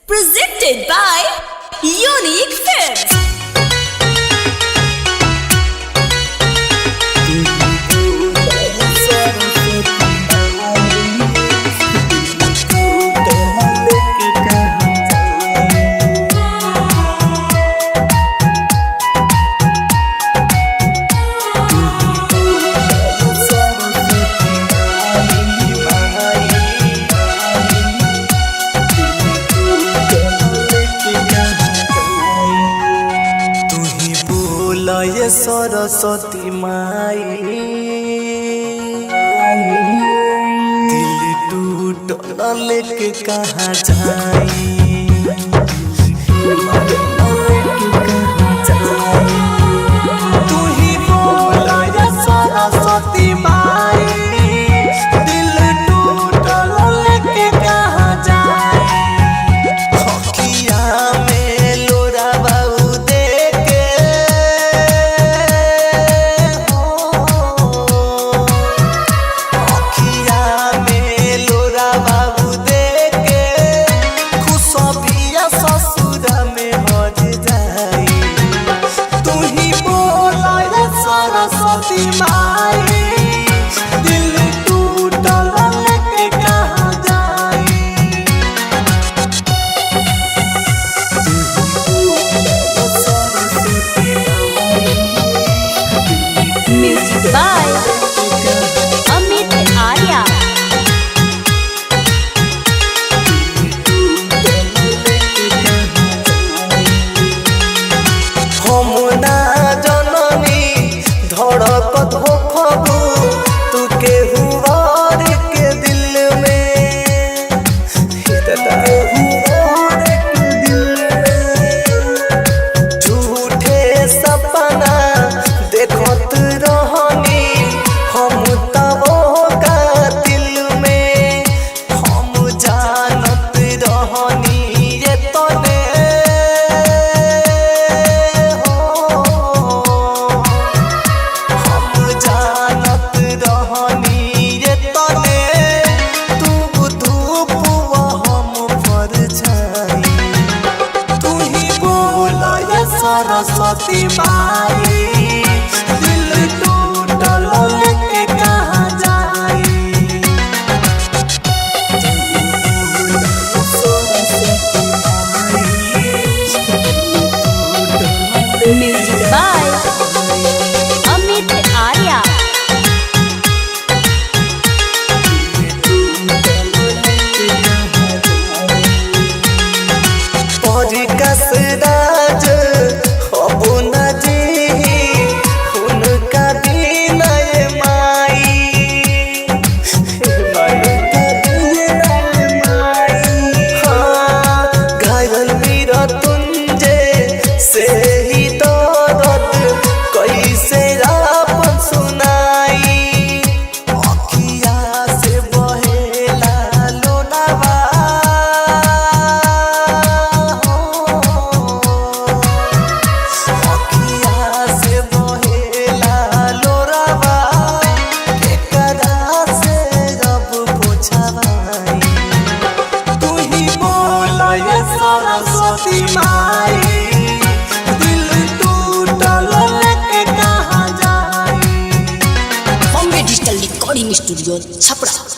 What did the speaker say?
Presented by Unique Films. ये सरस्वती माई दिल टूटल लेके कहाँ जाई। तू ही बोल ये सरस्वती माई दिल टूटल लेके कहाँ जाई। हकिया में लोरा बाबू देके सरस्वती माई दिल टूटल लेके कहाँ जाई। Music by Amit Arya. हम ना जननी धड़कत हो खबू तू के हुआर के दिल में झूठे सपना देखत रहनी हम तब का दिल में हम जानत रहनी ये तने सरस्वती माई दिल टूटल लेके कहाँ जाई। Music by Amit Arya. राज अपना जी उनका विनय माई हाँ घायल मेरा तुंजे से ही दर्द कैसे आपन सुनाई। अखिया से बहेला लोनावा सरस्वती माई दिल टूटल लेके कहाँ जाई। Bombay Digital Recording Studio, Chapra.